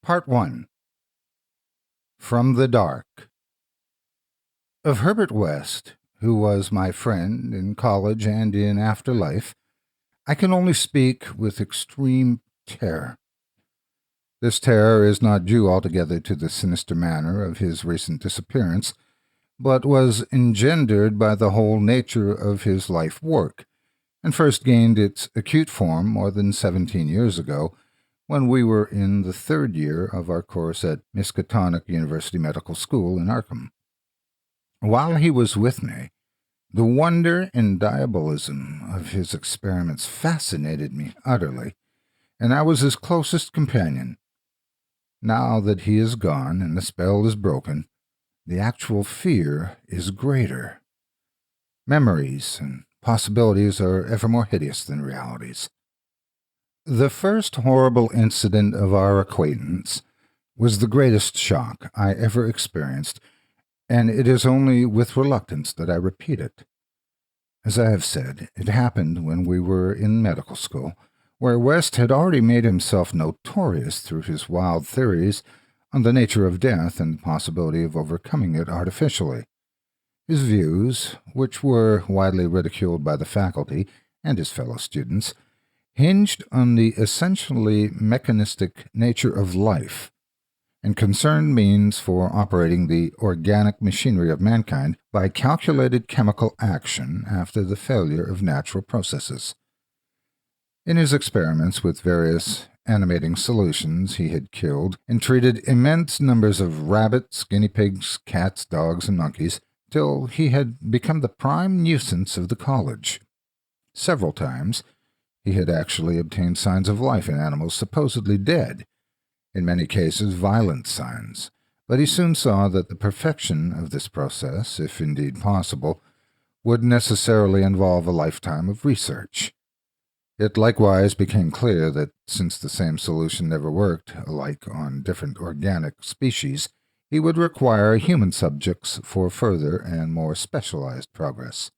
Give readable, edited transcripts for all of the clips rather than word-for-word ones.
Part 1. From the Dark. Of Herbert West, who was my friend in college and in afterlife, I can only speak with extreme terror. This terror is not due altogether to the sinister manner of his recent disappearance, but was engendered by the whole nature of his life work, and first gained its acute form more than 17 years ago, when we were in the third year of our course at Miskatonic University Medical School in Arkham. While he was with me, the wonder and diabolism of his experiments fascinated me utterly, and I was his closest companion. Now that he is gone and the spell is broken, the actual fear is greater. Memories and possibilities are ever more hideous than realities. The first horrible incident of our acquaintance was the greatest shock I ever experienced, and it is only with reluctance that I repeat it. As I have said, it happened when we were in medical school, where West had already made himself notorious through his wild theories on the nature of death and the possibility of overcoming it artificially. His views, which were widely ridiculed by the faculty and his fellow students, hinged on the essentially mechanistic nature of life, and concerned means for operating the organic machinery of mankind by calculated chemical action after the failure of natural processes. In his experiments with various animating solutions, he had killed and treated immense numbers of rabbits, guinea pigs, cats, dogs, and monkeys, till he had become the prime nuisance of the college. Several times, he had actually obtained signs of life in animals supposedly dead, in many cases violent signs, but he soon saw that the perfection of this process, if indeed possible, would necessarily involve a lifetime of research. It likewise became clear that since the same solution never worked alike on different organic species, he would require human subjects for further and more specialized progress.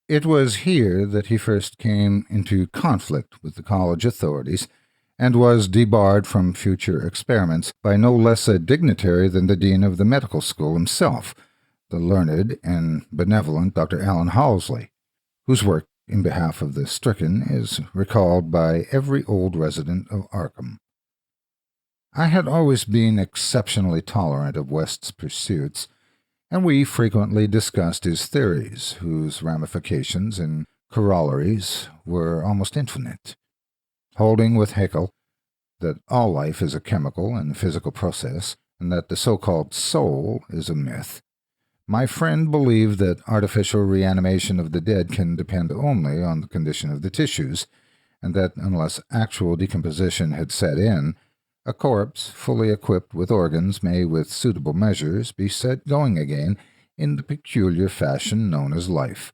It was here that he first came into conflict with the college authorities and was debarred from future experiments by no less a dignitary than the dean of the medical school himself, the learned and benevolent Dr. Allen Halsey, whose work in behalf of the stricken is recalled by every old resident of Arkham. I had always been exceptionally tolerant of West's pursuits, and we frequently discussed his theories, whose ramifications and corollaries were almost infinite. Holding with Haeckel that all life is a chemical and physical process, and that the so-called soul is a myth, my friend believed that artificial reanimation of the dead can depend only on the condition of the tissues, and that unless actual decomposition had set in, a corpse, fully equipped with organs, may, with suitable measures, be set going again in the peculiar fashion known as life.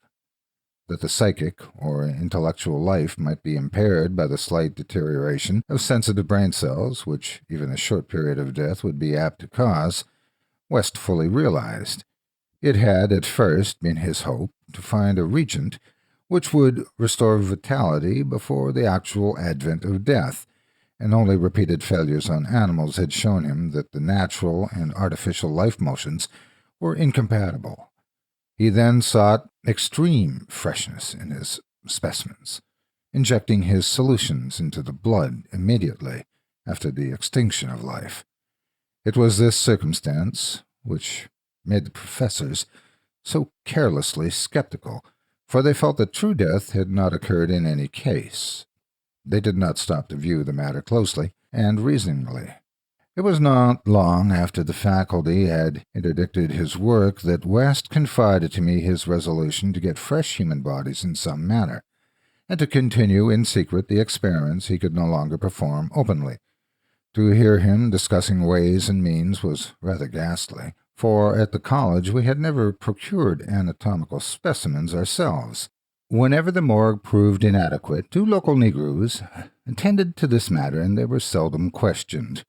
That the psychic or intellectual life might be impaired by the slight deterioration of sensitive brain cells, which even a short period of death would be apt to cause, West fully realized. It had at first been his hope to find a regent which would restore vitality before the actual advent of death, and only repeated failures on animals had shown him that the natural and artificial life motions were incompatible. He then sought extreme freshness in his specimens, injecting his solutions into the blood immediately after the extinction of life. It was this circumstance which made the professors so carelessly skeptical, for they felt that true death had not occurred in any case. They did not stop to view the matter closely and reasoningly. It was not long after the faculty had interdicted his work that West confided to me his resolution to get fresh human bodies in some manner, and to continue in secret the experiments he could no longer perform openly. To hear him discussing ways and means was rather ghastly, for at the college we had never procured anatomical specimens ourselves. Whenever the morgue proved inadequate, 2 local negroes attended to this matter, and they were seldom questioned.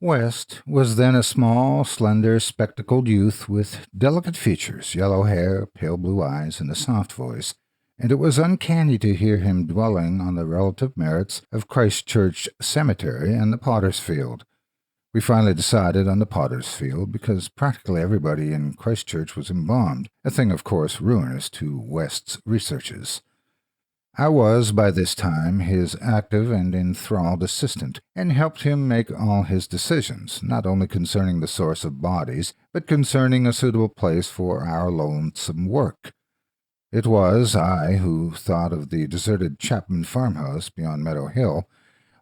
West was then a small, slender, spectacled youth with delicate features, yellow hair, pale blue eyes, and a soft voice, and it was uncanny to hear him dwelling on the relative merits of Christ Church Cemetery and the Potter's Field. We finally decided on the Potter's Field because practically everybody in Christchurch was embalmed, a thing of course ruinous to West's researches. I was, by this time, his active and enthralled assistant, and helped him make all his decisions, not only concerning the source of bodies, but concerning a suitable place for our lonesome work. It was I who thought of the deserted Chapman farmhouse beyond Meadow Hill,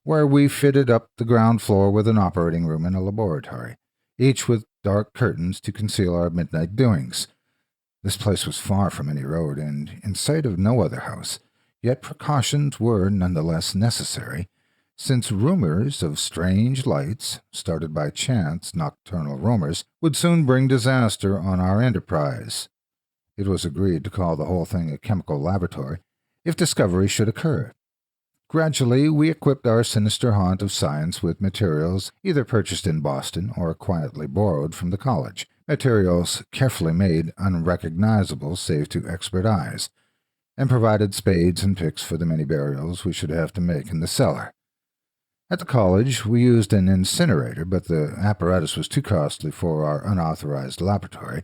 where we fitted up the ground floor with an operating room and a laboratory, each with dark curtains to conceal our midnight doings. This place was far from any road, and in sight of no other house, yet precautions were nonetheless necessary, since rumors of strange lights, started by chance nocturnal roamers, would soon bring disaster on our enterprise. It was agreed to call the whole thing a chemical laboratory, if discovery should occur. Gradually, we equipped our sinister haunt of science with materials either purchased in Boston or quietly borrowed from the college, materials carefully made unrecognizable save to expert eyes, and provided spades and picks for the many burials we should have to make in the cellar. At the college, we used an incinerator, but the apparatus was too costly for our unauthorized laboratory.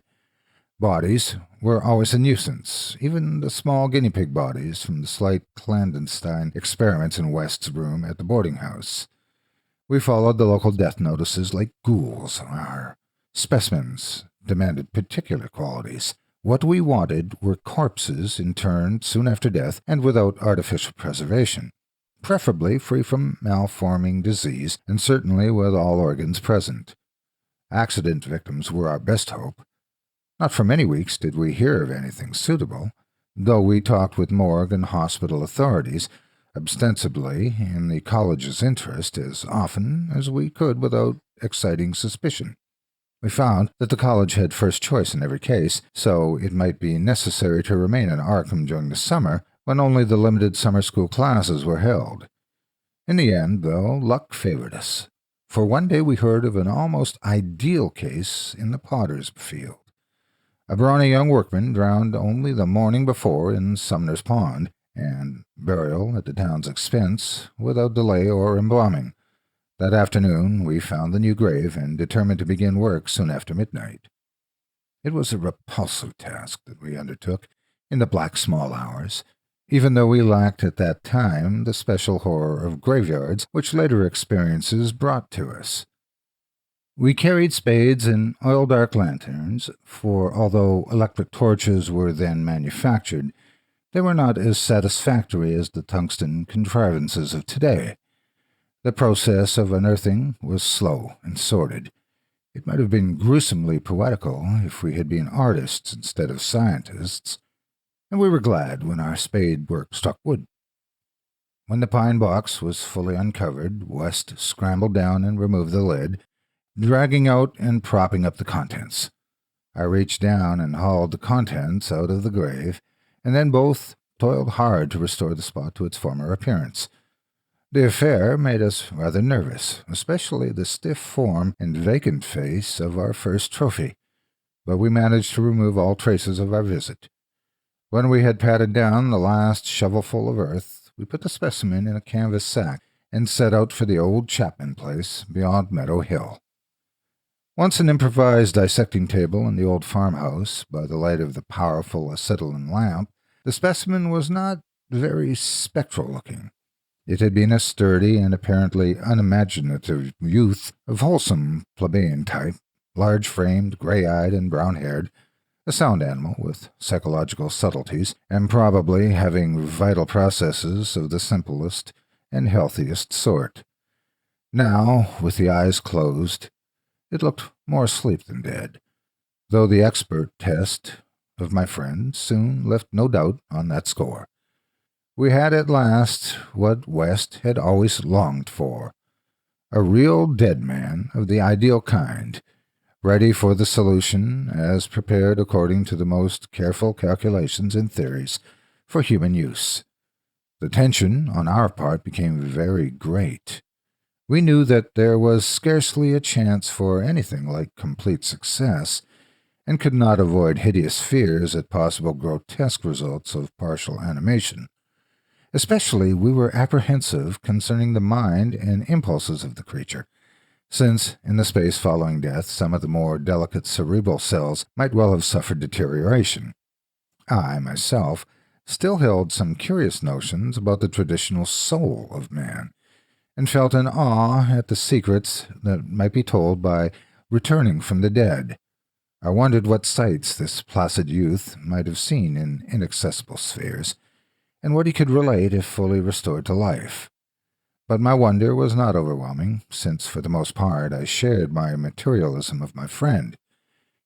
Bodies were always a nuisance, even the small guinea pig bodies from the slight clandestine experiments in West's room at the boarding house. We followed the local death notices like ghouls. Our specimens demanded particular qualities. What we wanted were corpses interned soon after death and without artificial preservation, preferably free from malforming disease and certainly with all organs present. Accident victims were our best hope. Not for many weeks did we hear of anything suitable, though we talked with morgue and hospital authorities, ostensibly in the college's interest, as often as we could without exciting suspicion. We found that the college had first choice in every case, so it might be necessary to remain in Arkham during the summer, when only the limited summer school classes were held. In the end, though, luck favored us, for one day we heard of an almost ideal case in the Potter's Field. A brawny young workman drowned only the morning before in Sumner's Pond, and burial at the town's expense, without delay or embalming. That afternoon we found the new grave and determined to begin work soon after midnight. It was a repulsive task that we undertook in the black small hours, even though we lacked at that time the special horror of graveyards which later experiences brought to us. We carried spades and oil-dark lanterns, for although electric torches were then manufactured, they were not as satisfactory as the tungsten contrivances of today. The process of unearthing was slow and sordid. It might have been gruesomely poetical if we had been artists instead of scientists, and we were glad when our spade work struck wood. When the pine box was fully uncovered, West scrambled down and removed the lid, dragging out and propping up the contents. I reached down and hauled the contents out of the grave, and then both toiled hard to restore the spot to its former appearance. The affair made us rather nervous, especially the stiff form and vacant face of our first trophy, but we managed to remove all traces of our visit. When we had patted down the last shovelful of earth, we put the specimen in a canvas sack and set out for the old Chapman place beyond Meadow Hill. Once an improvised dissecting table in the old farmhouse, by the light of the powerful acetylene lamp, the specimen was not very spectral-looking. It had been a sturdy and apparently unimaginative youth of wholesome plebeian type, large-framed, gray-eyed, and brown-haired, a sound animal with psychological subtleties, and probably having vital processes of the simplest and healthiest sort. Now, with the eyes closed, it looked more asleep than dead, though the expert test of my friend soon left no doubt on that score. We had at last what West had always longed for, a real dead man of the ideal kind, ready for the solution as prepared according to the most careful calculations and theories for human use. The tension on our part became very great. We knew that there was scarcely a chance for anything like complete success, and could not avoid hideous fears at possible grotesque results of partial animation. Especially, we were apprehensive concerning the mind and impulses of the creature, since, in the space following death, some of the more delicate cerebral cells might well have suffered deterioration. I, myself, still held some curious notions about the traditional soul of man, and felt an awe at the secrets that might be told by returning from the dead. I wondered what sights this placid youth might have seen in inaccessible spheres, and what he could relate if fully restored to life. But my wonder was not overwhelming, since for the most part I shared my materialism of my friend.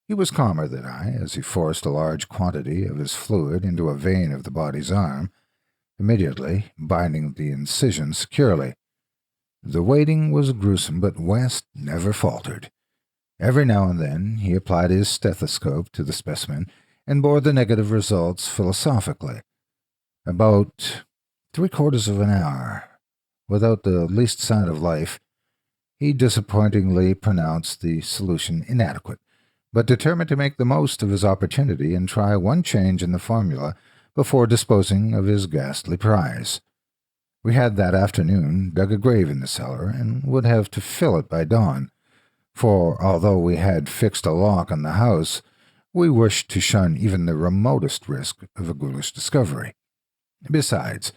He was calmer than I, as he forced a large quantity of his fluid into a vein of the body's arm, immediately binding the incision securely. The waiting was gruesome, but West never faltered. Every now and then he applied his stethoscope to the specimen and bore the negative results philosophically. About 3/4 of an hour, without the least sign of life, he disappointingly pronounced the solution inadequate, but determined to make the most of his opportunity and try one change in the formula before disposing of his ghastly prize. We had that afternoon dug a grave in the cellar and would have to fill it by dawn, for although we had fixed a lock on the house, we wished to shun even the remotest risk of a ghoulish discovery. Besides,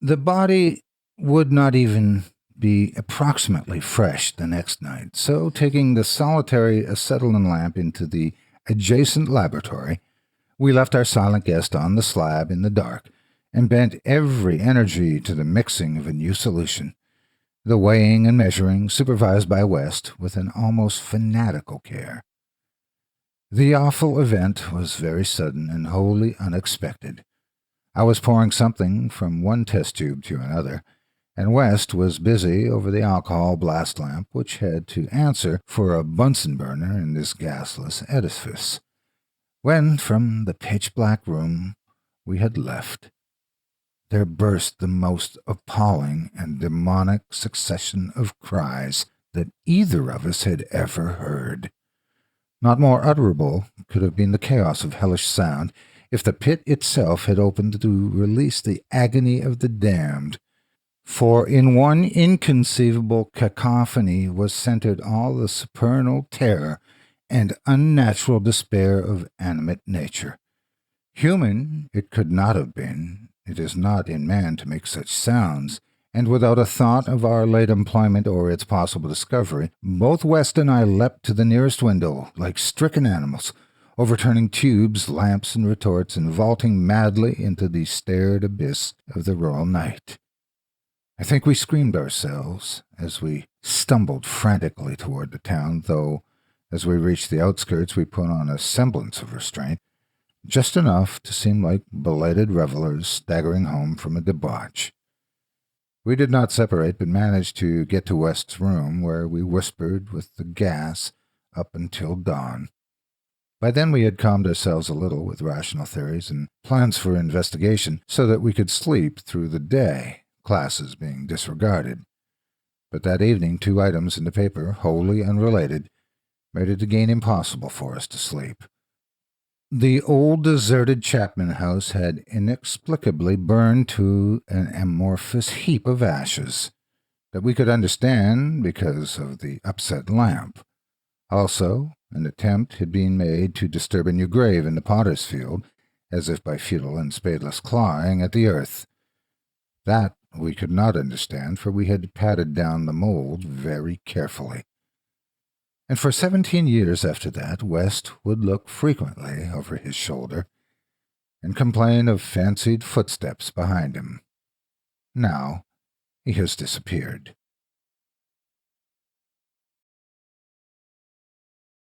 the body would not even be approximately fresh the next night, so taking the solitary acetylene lamp into the adjacent laboratory, we left our silent guest on the slab in the dark and bent every energy to the mixing of a new solution, the weighing and measuring supervised by West with an almost fanatical care. The awful event was very sudden and wholly unexpected. I was pouring something from one test tube to another, and West was busy over the alcohol blast lamp which had to answer for a Bunsen burner in this gasless edifice, when from the pitch-black room we had left there burst the most appalling and demonic succession of cries that either of us had ever heard. Not more utterable could have been the chaos of hellish sound if the pit itself had opened to release the agony of the damned, for in one inconceivable cacophony was centered all the supernal terror and unnatural despair of animate nature. Human it could not have been. It is not in man to make such sounds, and without a thought of our late employment or its possible discovery, both West and I leapt to the nearest window like stricken animals, overturning tubes, lamps, and retorts, and vaulting madly into the stared abyss of the rural night. I think we screamed ourselves as we stumbled frantically toward the town, though as we reached the outskirts we put on a semblance of restraint, just enough to seem like belated revelers staggering home from a debauch. We did not separate, but managed to get to West's room, where we whispered with the gas up until dawn. By then we had calmed ourselves a little with rational theories and plans for investigation, so that we could sleep through the day, classes being disregarded. But that evening 2 items in the paper, wholly unrelated, made it again impossible for us to sleep. The old deserted Chapman house had inexplicably burned to an amorphous heap of ashes that we could understand because of the upset lamp. Also, an attempt had been made to disturb a new grave in the potter's field, as if by futile and spadeless clawing at the earth. That we could not understand, for we had patted down the mold very carefully. And for 17 years after that, West would look frequently over his shoulder and complain of fancied footsteps behind him. Now he has disappeared.